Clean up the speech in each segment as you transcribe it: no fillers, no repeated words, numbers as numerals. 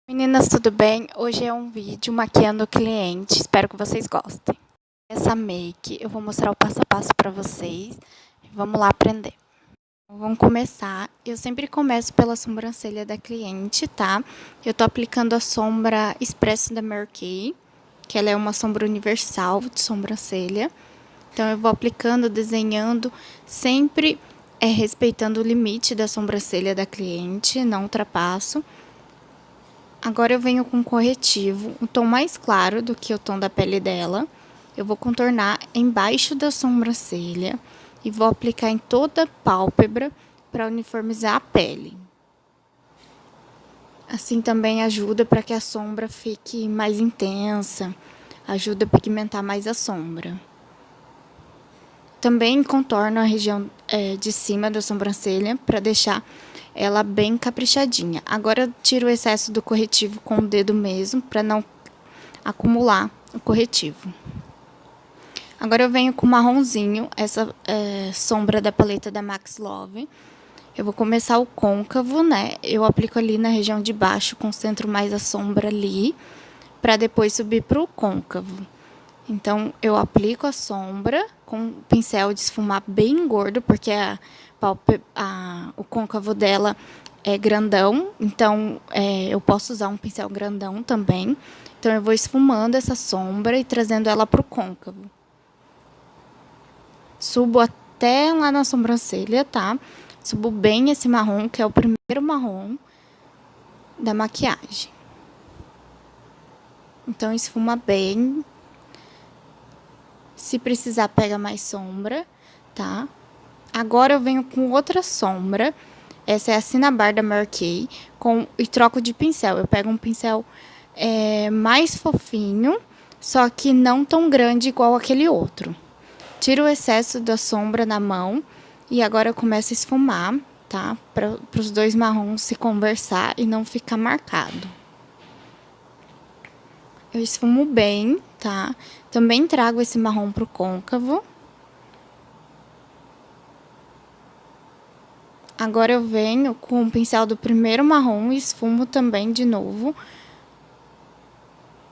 Meninas, tudo bem? Hoje é um vídeo maquiando o cliente, espero que vocês gostem. Essa make eu vou mostrar o passo a passo pra vocês, vamos lá aprender. Vamos começar, eu sempre começo pela sobrancelha da cliente, tá? Eu tô aplicando a sombra Expresso da Mary Kay, que ela é uma sombra universal de sobrancelha. Então eu vou aplicando, desenhando, sempre respeitando o limite da sobrancelha da cliente, não ultrapasso. Agora eu venho com corretivo, um tom mais claro do que o tom da pele dela. Eu vou contornar embaixo da sobrancelha e vou aplicar em toda a pálpebra para uniformizar a pele. Assim também ajuda para que a sombra fique mais intensa, ajuda a pigmentar mais a sombra. Também contorno a região de cima da sobrancelha para deixar ela bem caprichadinha. Agora eu tiro o excesso do corretivo com o dedo mesmo, para não acumular o corretivo. Agora eu venho com marronzinho, essa sombra da paleta da Max Love. Eu vou começar o côncavo, né? Eu aplico ali na região de baixo, concentro mais a sombra ali, para depois subir pro côncavo. Então, eu aplico a sombra com o pincel de esfumar bem gordo, porque o côncavo dela é grandão, então eu posso usar um pincel grandão também. Então, eu vou esfumando essa sombra e trazendo ela pro côncavo. Subo até lá na sobrancelha, tá? Subo bem esse marrom, que é o primeiro marrom da maquiagem. Então, esfuma bem. Se precisar, pega mais sombra, tá? Agora eu venho com outra sombra. Essa é a Cinnabar da Mary Kay e troco de pincel. Eu pego um pincel mais fofinho, só que não tão grande igual aquele outro. Tiro o excesso da sombra na mão e agora eu começo a esfumar, tá? Para os dois marrons se conversar e não ficar marcado. Eu esfumo bem, tá? Também trago esse marrom pro côncavo. Agora eu venho com o pincel do primeiro marrom e esfumo também de novo.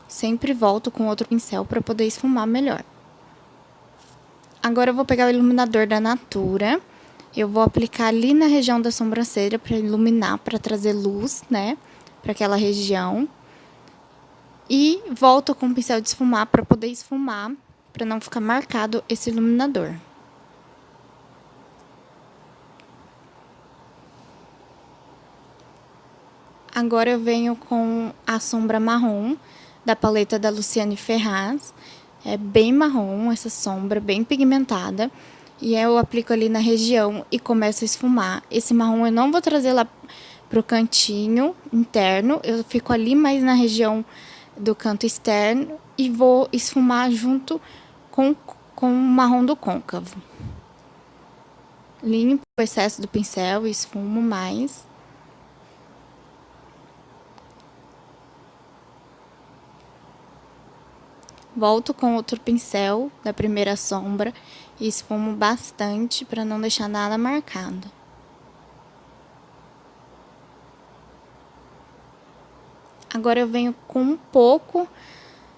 Sempre volto com outro pincel para poder esfumar melhor. Agora eu vou pegar o iluminador da Natura. Eu vou aplicar ali na região da sobrancelha para iluminar, para trazer luz, né? Para aquela região. E volto com o pincel de esfumar para poder esfumar, para não ficar marcado esse iluminador. Agora eu venho com a sombra marrom da paleta da Luciane Ferraz. É bem marrom essa sombra, bem pigmentada. E eu aplico ali na região e começo a esfumar. Esse marrom eu não vou trazer lá pro cantinho interno, eu fico ali mais na região do canto externo e vou esfumar junto com o marrom do côncavo. Limpo o excesso do pincel e esfumo mais. Volto com outro pincel da primeira sombra e esfumo bastante para não deixar nada marcado. Agora eu venho com um pouco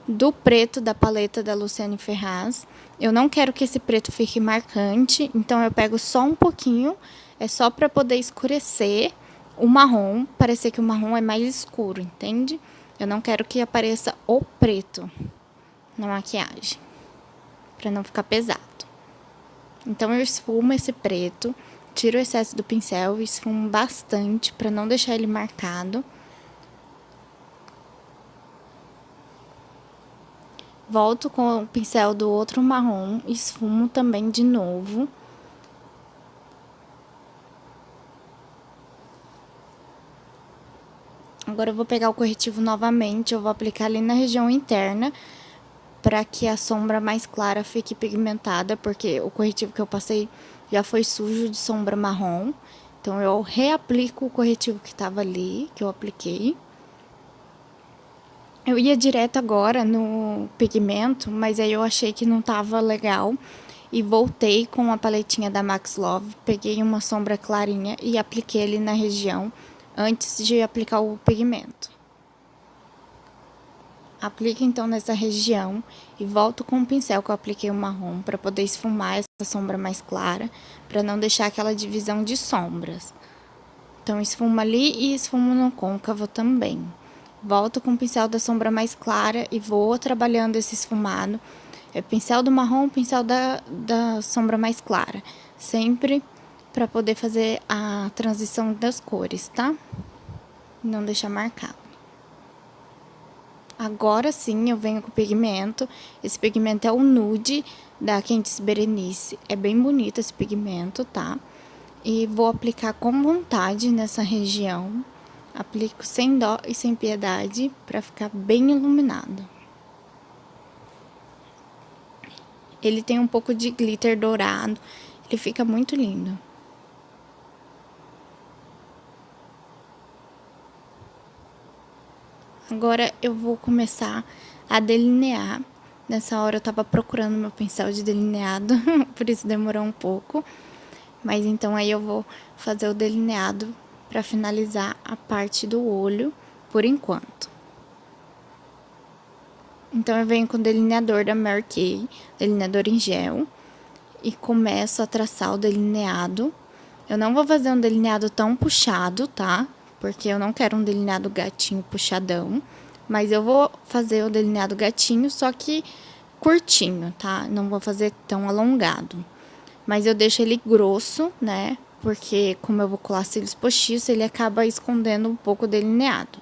do preto da paleta da Luciane Ferraz. Eu não quero que esse preto fique marcante, então eu pego só um pouquinho, é só para poder escurecer o marrom, parecer que o marrom é mais escuro, entende? Eu não quero que apareça o preto na maquiagem, para não ficar pesado. Então eu esfumo esse preto, tiro o excesso do pincel e esfumo bastante para não deixar ele marcado. Volto com o pincel do outro marrom, esfumo também de novo. Agora eu vou pegar o corretivo novamente, eu vou aplicar ali na região interna, para que a sombra mais clara fique pigmentada, porque o corretivo que eu passei já foi sujo de sombra marrom. Então, eu reaplico o corretivo que estava ali, que eu apliquei. Eu ia direto agora no pigmento, mas aí eu achei que não tava legal. E voltei com a paletinha da Max Love, peguei uma sombra clarinha e apliquei ali na região, antes de aplicar o pigmento. Aplico então nessa região e volto com o pincel que eu apliquei o marrom para poder esfumar essa sombra mais clara, para não deixar aquela divisão de sombras. Então, esfumo ali e esfumo no côncavo também. Volto com o pincel da sombra mais clara e vou trabalhando esse esfumado. É pincel do marrom, pincel da sombra mais clara. Sempre para poder fazer a transição das cores, tá? Não deixar marcado. Agora sim eu venho com o pigmento. Esse pigmento é o nude da Quentes Berenice. É bem bonito esse pigmento, tá? E vou aplicar com vontade nessa região. Aplico sem dó e sem piedade para ficar bem iluminado. Ele tem um pouco de glitter dourado. Ele fica muito lindo. Agora eu vou começar a delinear. Nessa hora eu tava procurando meu pincel de delineado, por isso demorou um pouco. Mas então aí eu vou fazer o delineado para finalizar a parte do olho por enquanto. Então eu venho com o delineador da Mary Kay, delineador em gel, e começo a traçar o delineado. Eu não vou fazer um delineado tão puxado, tá? Porque eu não quero um delineado gatinho puxadão, mas eu vou fazer o delineado gatinho, só que curtinho, tá? Não vou fazer tão alongado. Mas eu deixo ele grosso, né? Porque como eu vou colar cílios postiços, ele acaba escondendo um pouco o delineado.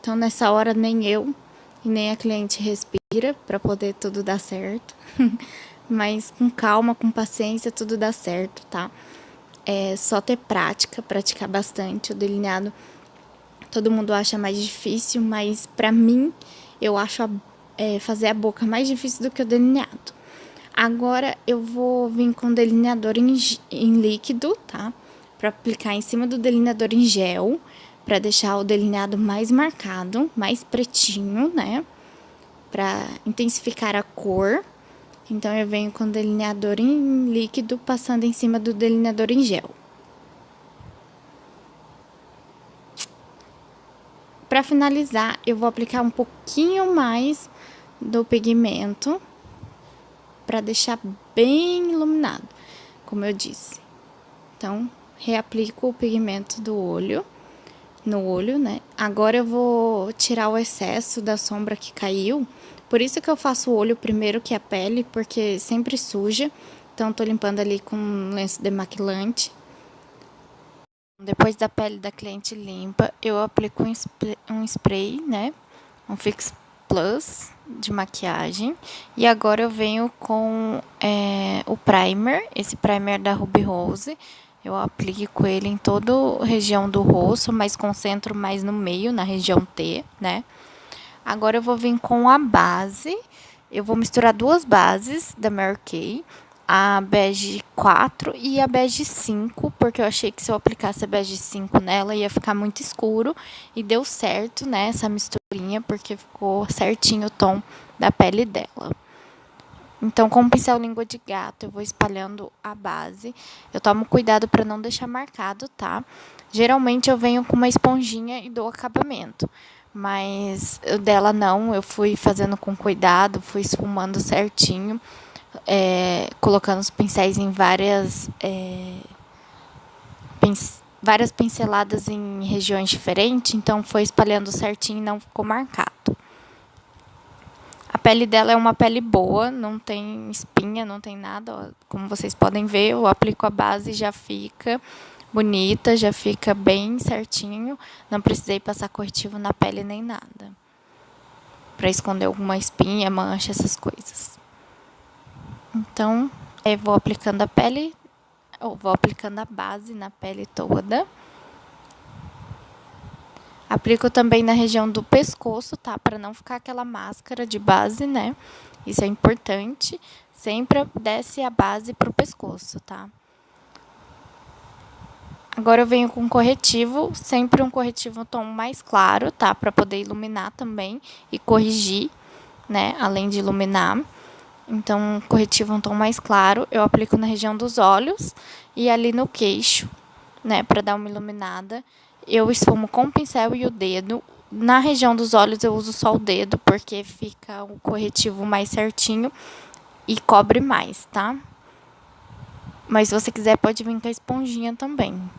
Então, nessa hora, nem eu e nem a cliente respira para poder tudo dar certo. Mas com calma, com paciência, tudo dá certo, tá? É só ter prática, praticar bastante. O delineado, todo mundo acha mais difícil, mas pra mim, eu acho fazer a boca mais difícil do que o delineado. Agora, eu vou vir com o delineador em líquido, tá? Pra aplicar em cima do delineador em gel, pra deixar o delineado mais marcado, mais pretinho, né? Pra intensificar a cor. Então, eu venho com o delineador em líquido, passando em cima do delineador em gel. Pra finalizar, eu vou aplicar um pouquinho mais do pigmento, pra deixar bem iluminado, como eu disse. Então, reaplico o pigmento do olho, no olho, né? Agora eu vou tirar o excesso da sombra que caiu. Por isso que eu faço o olho primeiro que a pele, porque sempre suja. Então, tô limpando ali com um lenço demaquilante. Depois da pele da cliente limpa, eu aplico um spray, né? Um Fix Plus de maquiagem. E agora eu venho com o primer, esse primer da Ruby Rose. Eu aplico ele em toda a região do rosto, mas concentro mais no meio, na região T, né? Agora eu vou vir com a base. Eu vou misturar duas bases da Mary Kay, a bege 4 e a bege 5, porque eu achei que se eu aplicasse a bege 5 nela ia ficar muito escuro. E deu certo, né, essa misturinha, porque ficou certinho o tom da pele dela. Então, com o pincel língua de gato, eu vou espalhando a base. Eu tomo cuidado para não deixar marcado, tá? Geralmente eu venho com uma esponjinha e dou acabamento. Mas o dela não, eu fui fazendo com cuidado, fui esfumando certinho. Colocando os pincéis em várias pinceladas em regiões diferentes, então foi espalhando certinho e não ficou marcado. A pele dela é uma pele boa, não tem espinha, não tem nada, ó. Como vocês podem ver, eu aplico a base e já fica bonita, já fica bem certinho, não precisei passar corretivo na pele nem nada, para esconder alguma espinha, mancha, essas coisas. Então, eu vou aplicando vou aplicando a base na pele toda. Aplico também na região do pescoço, tá? Para não ficar aquela máscara de base, né? Isso é importante. Sempre desce a base pro pescoço, tá? Agora eu venho com corretivo, sempre um corretivo tom mais claro, tá? Para poder iluminar também e corrigir, né? Além de iluminar. Então, corretivo um tom mais claro, eu aplico na região dos olhos e ali no queixo, né, para dar uma iluminada. Eu esfumo com o pincel e o dedo Na região dos olhos eu uso só o dedo, porque fica o corretivo mais certinho e cobre mais, tá? Mas se você quiser, pode vir com a esponjinha também.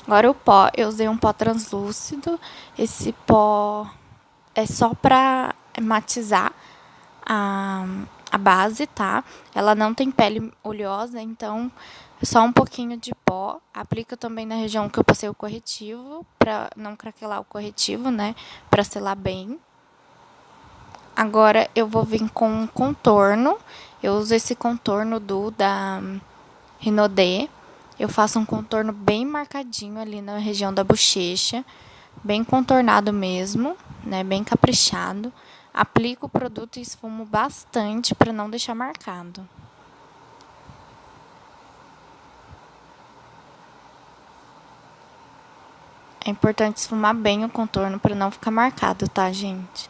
Agora o pó, eu usei um pó translúcido. Esse pó é só pra matizar a base, tá? Ela não tem pele oleosa, então só um pouquinho de pó. Aplico também na região que eu passei o corretivo, pra não craquelar o corretivo, né? Pra selar bem. Agora eu vou vir com um contorno. Eu uso esse contorno da Rinodê. Eu faço um contorno bem marcadinho ali na região da bochecha, bem contornado mesmo, né? Bem caprichado. Aplico o produto e esfumo bastante para não deixar marcado. É importante esfumar bem o contorno para não ficar marcado, tá, gente?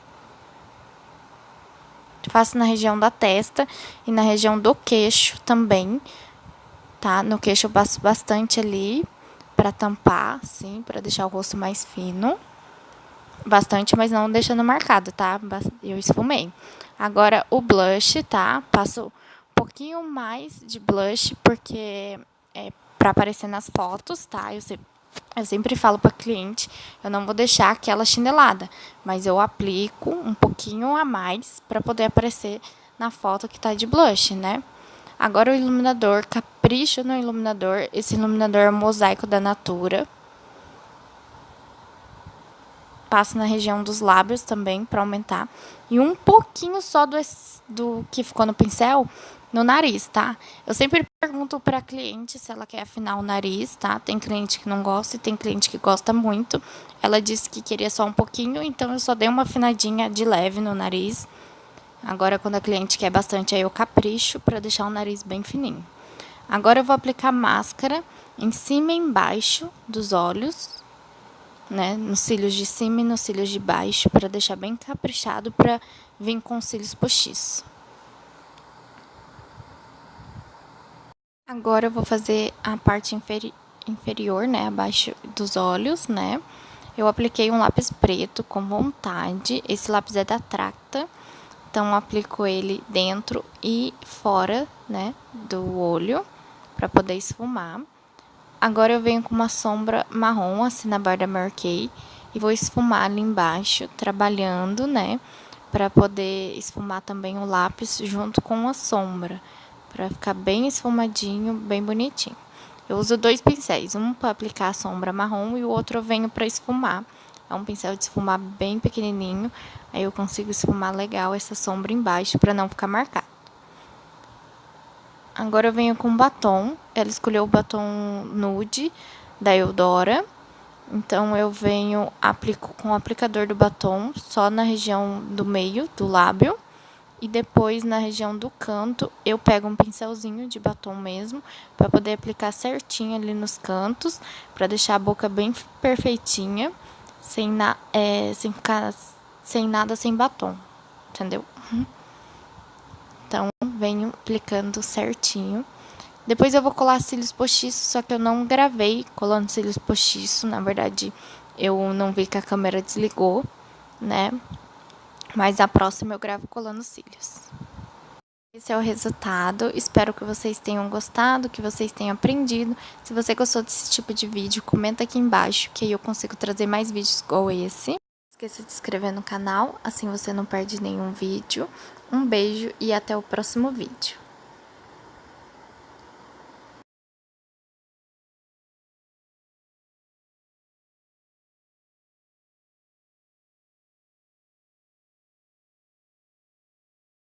Faço na região da testa e na região do queixo também, tá? No queixo eu passo bastante ali para tampar, assim, para deixar o rosto mais fino. Bastante, mas não deixando marcado, tá? Eu esfumei. Agora o blush, tá? Passo um pouquinho mais de blush, porque é pra aparecer nas fotos, tá? Eu sempre falo pra cliente, eu não vou deixar aquela chinelada, mas eu aplico um pouquinho a mais pra poder aparecer na foto que tá de blush, né? Agora o iluminador, capricho no iluminador. Esse iluminador é o Mosaico da Natura. Passo na região dos lábios também para aumentar. E um pouquinho só do que ficou no pincel no nariz, tá? Eu sempre pergunto para a cliente se ela quer afinar o nariz, tá? Tem cliente que não gosta e tem cliente que gosta muito. Ela disse que queria só um pouquinho, então eu só dei uma afinadinha de leve no nariz. Agora, quando a cliente quer bastante, aí eu capricho para deixar o nariz bem fininho. Agora eu vou aplicar máscara em cima e embaixo dos olhos, né, nos cílios de cima e nos cílios de baixo, para deixar bem caprichado, para vir com cílios postiços. Agora eu vou fazer a parte inferior, né, abaixo dos olhos, né. Eu apliquei um lápis preto com vontade. Esse lápis é da Tracta, então eu aplico ele dentro e fora, né, do olho, para poder esfumar. Agora eu venho com uma sombra marrom, assim, na borda Mary Kay, e vou esfumar ali embaixo, trabalhando, né? Pra poder esfumar também o lápis junto com a sombra, pra ficar bem esfumadinho, bem bonitinho. Eu uso dois pincéis, um para aplicar a sombra marrom e o outro eu venho pra esfumar. É um pincel de esfumar bem pequenininho, aí eu consigo esfumar legal essa sombra embaixo pra não ficar marcado. Agora eu venho com batom. Ela escolheu o batom nude da Eudora. Então eu venho, aplico com o aplicador do batom só na região do meio do lábio. E depois na região do canto eu pego um pincelzinho de batom mesmo, para poder aplicar certinho ali nos cantos, para deixar a boca bem perfeitinha, sem ficar sem nada, sem batom, entendeu? Então, venho aplicando certinho. Depois eu vou colar cílios postiços, só que eu não gravei colando cílios postiços. Na verdade, eu não vi que a câmera desligou, né? Mas a próxima eu gravo colando cílios. Esse é o resultado. Espero que vocês tenham gostado, que vocês tenham aprendido. Se você gostou desse tipo de vídeo, comenta aqui embaixo, que aí eu consigo trazer mais vídeos igual esse. Não esqueça de se inscrever no canal, assim você não perde nenhum vídeo. Um beijo e até o próximo vídeo.